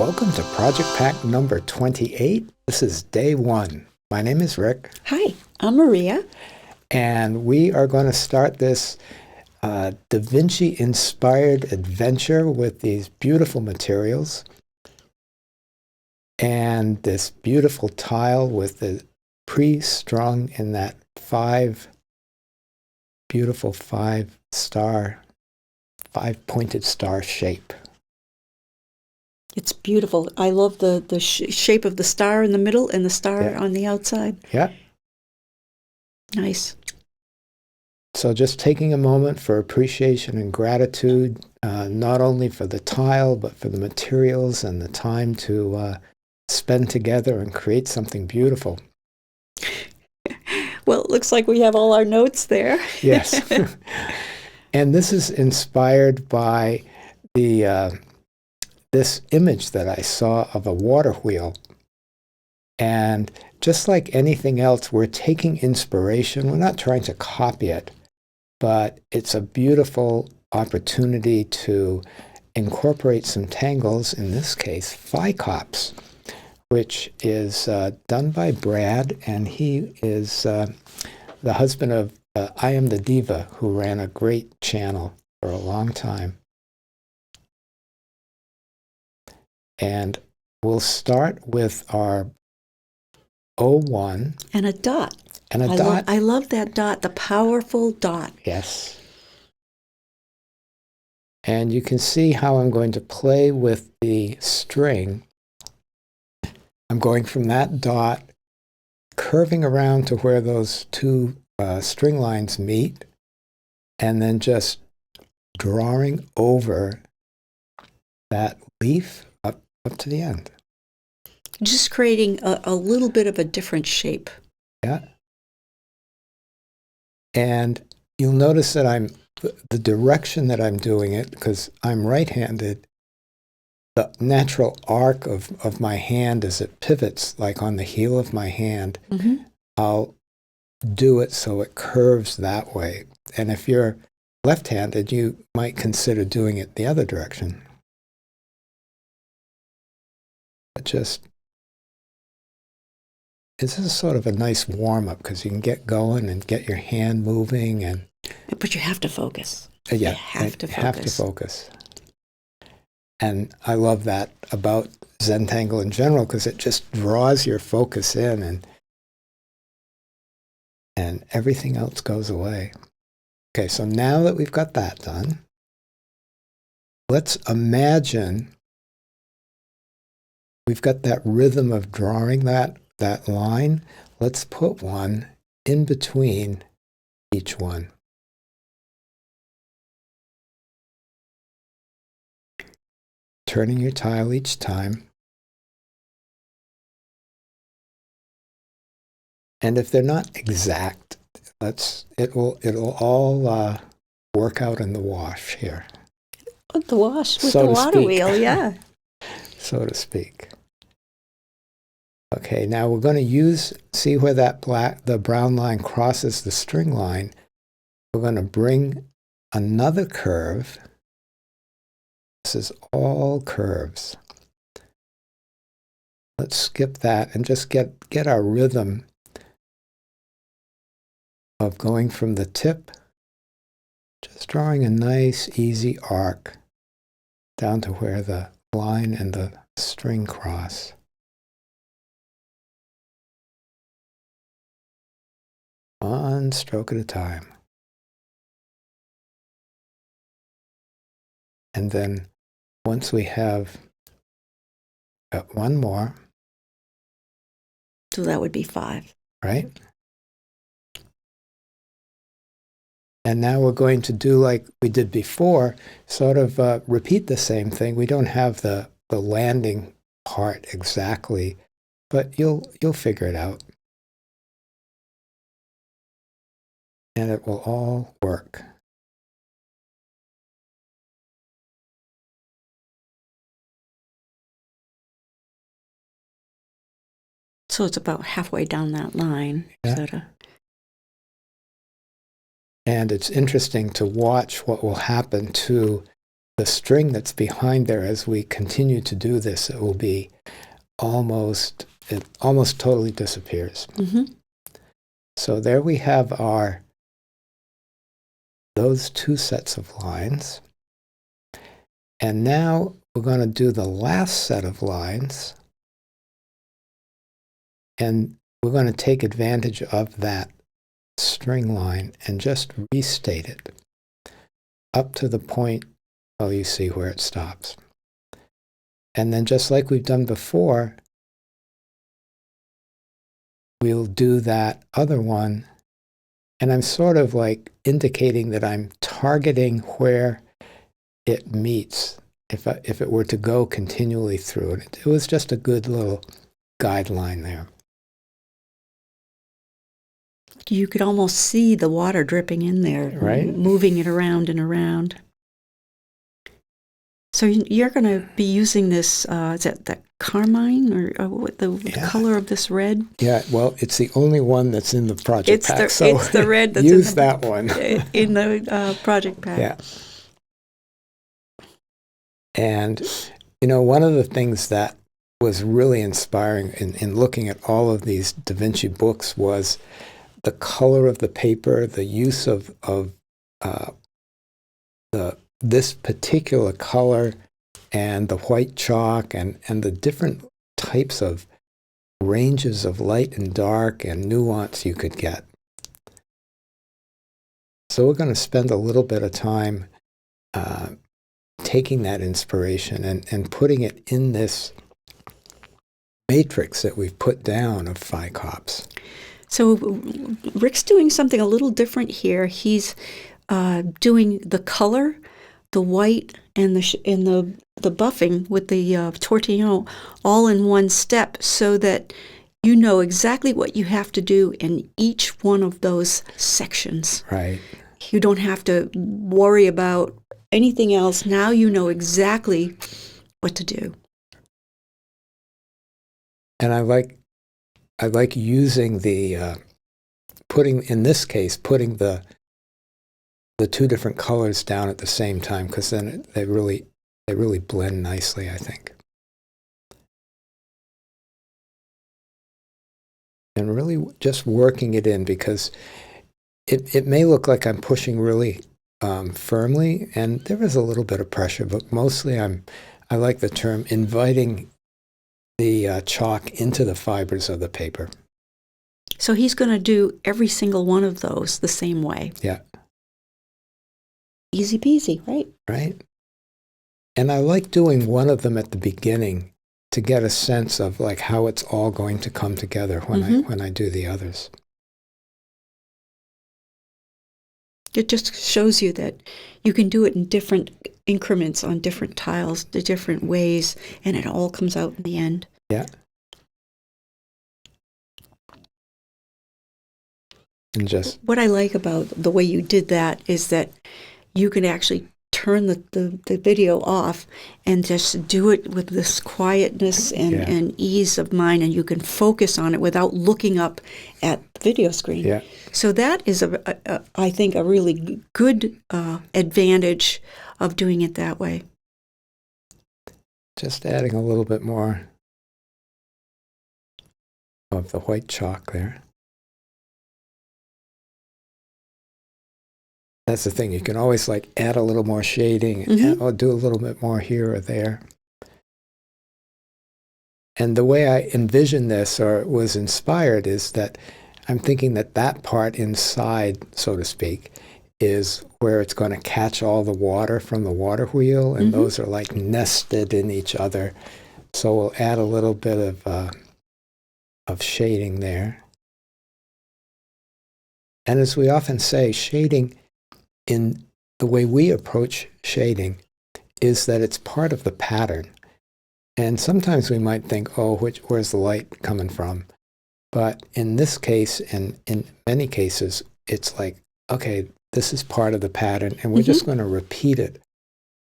welcome to Project Pack number 28. This is day 1. My name is Rick. Hi, I'm Maria. And we are going to start this Da Vinci-inspired adventure with these beautiful materials and this beautiful tile with the pre-strung in that beautiful five-pointed star shape. It's beautiful. I love the shape of the star in the middle and the star on the outside. Yeah. Nice. So just taking a moment for appreciation and gratitude, not only for the tile, but for the materials and the time to spend together and create something beautiful. Well, it looks like we have all our notes there. Yes. And this is inspired by this image that I saw of a water wheel. And just like anything else, we're taking inspiration. We're not trying to copy it, but it's a beautiful opportunity to incorporate some tangles, in this case, Phycops, which is done by Brad, and he is the husband of I Am the Diva, who ran a great channel for a long time. And we'll start with our 01. And a dot. And a dot. I love that dot, the powerful dot. Yes. And you can see how I'm going to play with the string. I'm going from that dot, curving around to where those two string lines meet, and then just drawing over that leaf up to the end. Just creating a little bit of a different shape. Yeah. And you'll notice that the direction that I'm doing it, because I'm right-handed, the natural arc of my hand as it pivots, like on the heel of my hand, I'll do it so it curves that way. And if you're left-handed, you might consider doing it the other direction. But this is sort of a nice warm-up because you can get going and get your hand moving. But you have to focus. Yeah, you have to focus. And I love that about Zentangle in general, because it just draws your focus in and everything else goes away. Okay, so now that we've got that done, let's imagine we've got that rhythm of drawing that line. Let's put one in between each one. Turning your tile each time. And if they're not exact, it'll all work out in the wash here. The wash with the water wheel, yeah. So to speak. Okay, now we're going to see where the brown line crosses the string line. We're going to bring another curve. This is all curves. Let's skip that and just get our rhythm of going from the tip, just drawing a nice, easy arc down to where the line and the string cross. One stroke at a time. And then once we have one more. So that would be 5. Right? And now we're going to do like we did before, sort of repeat the same thing. We don't have the landing part exactly, but you'll figure it out. And it will all work. So it's about halfway down that line. Yeah. And it's interesting to watch what will happen to the string that's behind there, as we continue to do this, it will be it almost totally disappears. Mm-hmm. So there we have those two sets of lines. And now we're going to do the last set of lines. And we're going to take advantage of that string line and just restate it up to the point, well, you see where it stops. And then just like we've done before, we'll do that other one. And I'm sort of like indicating that I'm targeting where it meets if it were to go continually through it. It was just a good little guideline there. You could almost see the water dripping in there, right? Moving it around and around. So you're going to be using this, is that carmine, or what the color of this red? Yeah, well, it's the only one that's in the project pack. It's the red that's use that one. in the project pack. Yeah. And, one of the things that was really inspiring in looking at all of these Da Vinci books was the color of the paper, the use of this particular color and the white chalk and the different types of ranges of light and dark and nuance you could get. So we're going to spend a little bit of time taking that inspiration and putting it in this matrix that we've put down of Phi-Cops. So Rick's doing something a little different here. He's doing the color, the white, and the buffing with the tortillon all in one step, so that you know exactly what you have to do in each one of those sections. Right. You don't have to worry about anything else. Now you know exactly what to do. And I like using the putting the two different colors down at the same time, because then they really blend nicely, I think. And really just working it in, because it may look like I'm pushing really firmly, and there is a little bit of pressure, but mostly I like the term inviting the chalk into the fibers of the paper. So he's going to do every single one of those the same way. Yeah. Easy peasy, right? Right. And I like doing one of them at the beginning to get a sense of like how it's all going to come together when I do the others. It just shows you that you can do it in different increments on different tiles, the different ways, and it all comes out in the end. Yeah. And just what I like about the way you did that is that you can actually turn the video off and just do it with this quietness and ease of mind, and you can focus on it without looking up at the video screen. Yeah. So that is, I think, a really good advantage of doing it that way. Just adding a little bit more of the white chalk there. That's the thing. You can always like add a little more shading or do a little bit more here or there. And the way I envisioned this, or was inspired, is that I'm thinking that part inside, so to speak, is where it's going to catch all the water from the water wheel, and those are like nested in each other. So we'll add a little bit of shading there. And as we often say, shading, in the way we approach shading, is that it's part of the pattern. And sometimes we might think, oh, where's the light coming from? But in this case, and in many cases, it's like, okay, this is part of the pattern, and we're just going to repeat it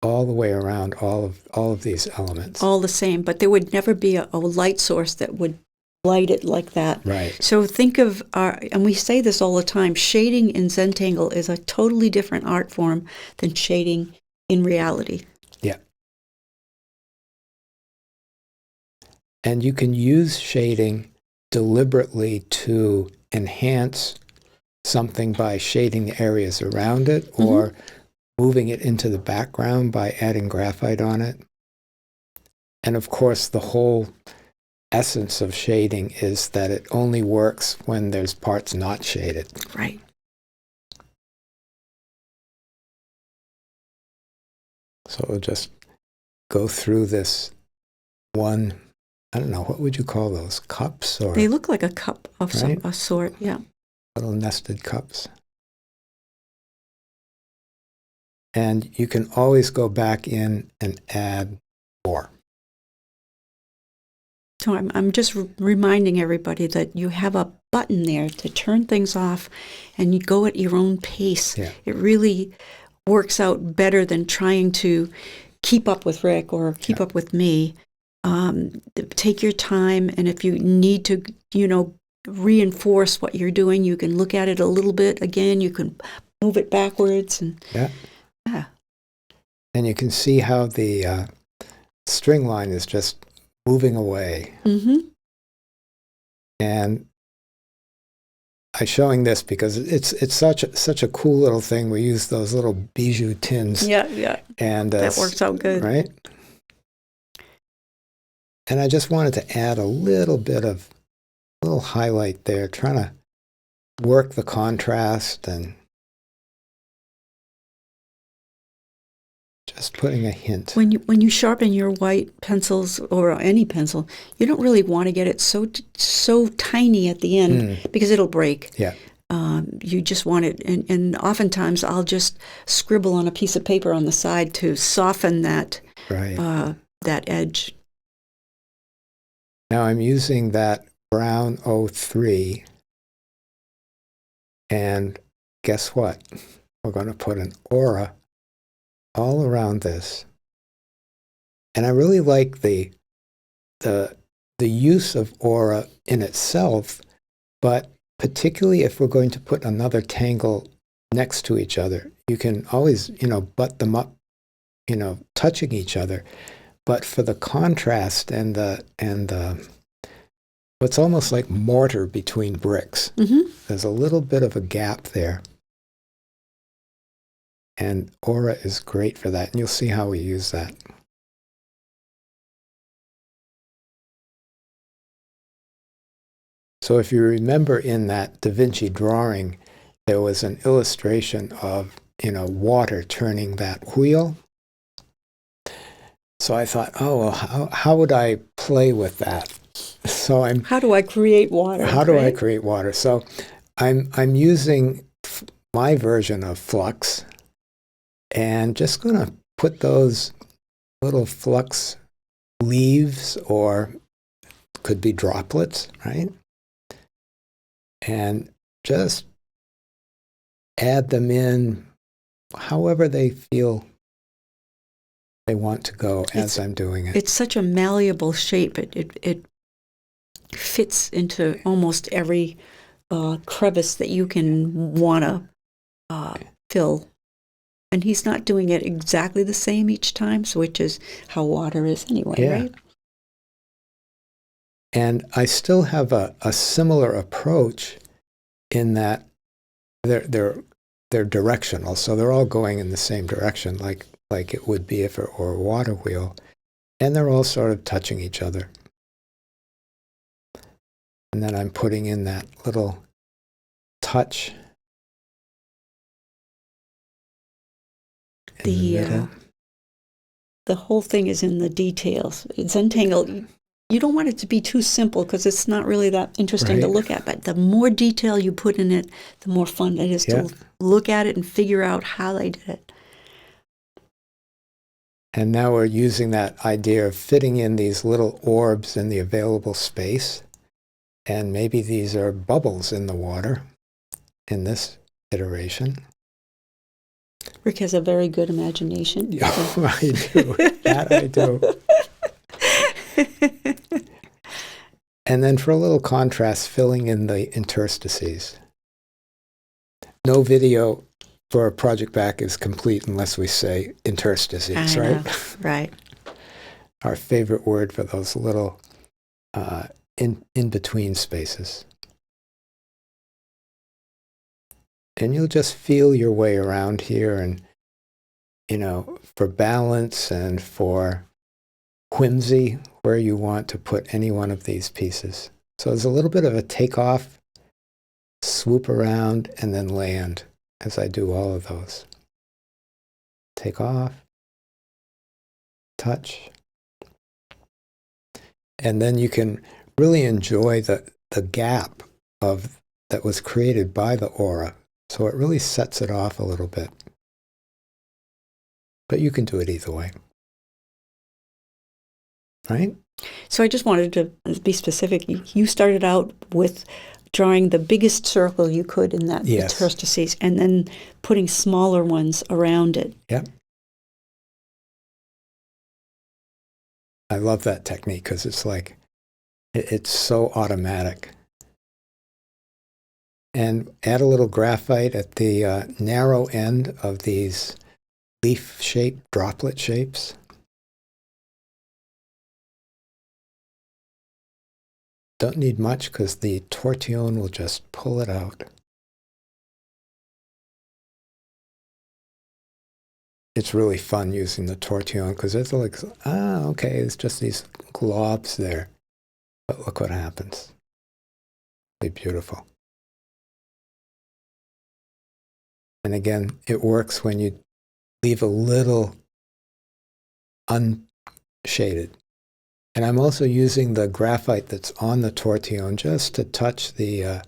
all the way around all of these elements. All the same, but there would never be a light source that would light it like that. Right. So think of and we say this all the time, shading in Zentangle is a totally different art form than shading in reality. And you can use shading deliberately to enhance something by shading the areas around it or moving it into the background by adding graphite on it. And of course, the whole essence of shading is that it only works when there's parts not shaded. Right. So we'll just go through this one, I don't know, what would you call those? Cups? Or they look like a cup of right? a sort, yeah. Little nested cups. And you can always go back in and add more. So I'm just reminding everybody that you have a button there to turn things off, and you go at your own pace. Yeah. It really works out better than trying to keep up with Rick or keep up with me. Take your time, and if you need to, reinforce what you're doing, you can look at it a little bit again. You can move it backwards, and Yeah. yeah. And you can see how the string line is just moving away. And I'm showing this because it's such a cool little thing. We use those little bijou tins. Yeah. And that works out good. Right? And I just wanted to add a little highlight there, trying to work the contrast and just putting a hint. When you sharpen your white pencils or any pencil, you don't really want to get it so tiny at the end because it'll break. Yeah. You just want it, and oftentimes I'll just scribble on a piece of paper on the side to soften that that edge. Now I'm using that brown 03, and guess what? We're going to put an aura all around this. And I really like the use of aura in itself, but particularly if we're going to put another tangle next to each other. You can always, butt them up, touching each other. But for the contrast and what's almost like mortar between bricks, there's a little bit of a gap there. And aura is great for that. And you'll see how we use that. So if you remember in that Da Vinci drawing, there was an illustration of, water turning that wheel. So I thought, how would I play with that? So how do I create water? How do I create water? So I'm using my version of flux, and just going to put those little flux leaves, or could be droplets, right? And just add them in however they feel they want to go as I'm doing it. It's such a malleable shape. It fits into almost every crevice that you can want to fill. And he's not doing it exactly the same each time, which is how water is anyway, right? And I still have a similar approach in that they're directional, so they're all going in the same direction, like it would be if it were a water wheel, and they're all sort of touching each other. And then I'm putting in that little touch in the middle. The whole thing is in the details. Zentangle, you don't want it to be too simple because it's not really that interesting to look at. But the more detail you put in it, the more fun it is to look at it and figure out how they did it. And now we're using that idea of fitting in these little orbs in the available space. And maybe these are bubbles in the water in this iteration. Rick has a very good imagination. Yeah, I do. That I do. And then for a little contrast, filling in the interstices. No video for a project back is complete unless we say interstices, right? Right. Our favorite word for those little in between spaces. And you'll just feel your way around here, and for balance and for whimsy, where you want to put any one of these pieces. So there's a little bit of a takeoff, swoop around, and then land as I do all of those. Take off, touch, and then you can really enjoy the gap that was created by the aura. So it really sets it off a little bit. But you can do it either way. Right? So I just wanted to be specific. You started out with drawing the biggest circle you could in that interstices, and then putting smaller ones around it. Yep. I love that technique because it's like, it's so automatic. And add a little graphite at the narrow end of these leaf-shaped droplet shapes. Don't need much because the tortillon will just pull it out. It's really fun using the tortillon because it's like, okay, it's just these globs there. But look what happens. Really beautiful. And again, it works when you leave a little unshaded. And I'm also using the graphite that's on the tortillon just to touch the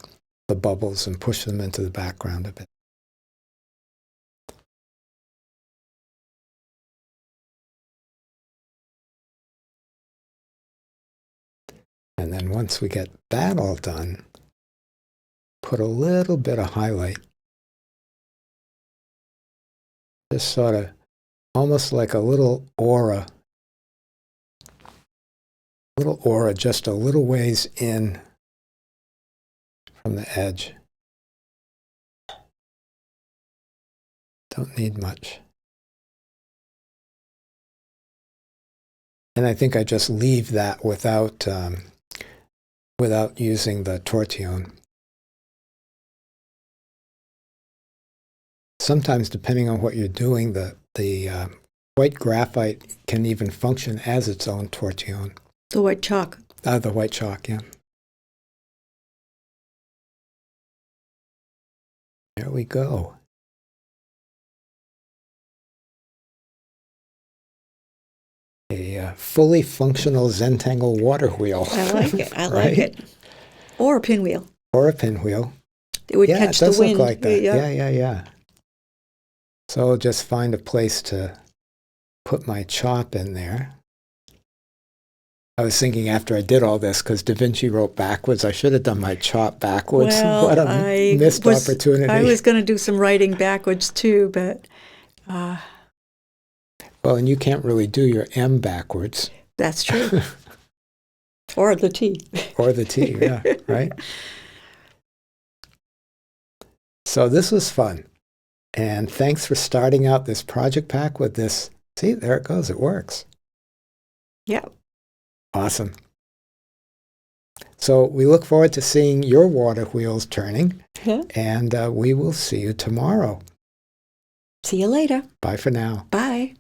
bubbles and push them into the background a bit. And then once we get that all done, put a little bit of highlight. Just sort of almost like a little aura just a little ways in from the edge. Don't need much. And I think I just leave that without using the tortillon. Sometimes, depending on what you're doing, the white graphite can even function as its own tortillon. The white chalk. The white chalk, yeah. There we go. A fully functional Zentangle water wheel. I like it. I like it. Or a pinwheel. Or a pinwheel. It would catch the wind. Yeah, it does look like that. Yeah. So I'll just find a place to put my chop in there. I was thinking after I did all this, because Da Vinci wrote backwards, I should have done my chop backwards. Well, what a missed opportunity. I was going to do some writing backwards too, but... Well, and you can't really do your M backwards. That's true. Or the T. Or the T, yeah, right? So this was fun. And thanks for starting out this project pack with this. See, there it goes. It works. Yeah. Awesome. So we look forward to seeing your water wheels turning. Yeah. And we will see you tomorrow. See you later. Bye for now. Bye.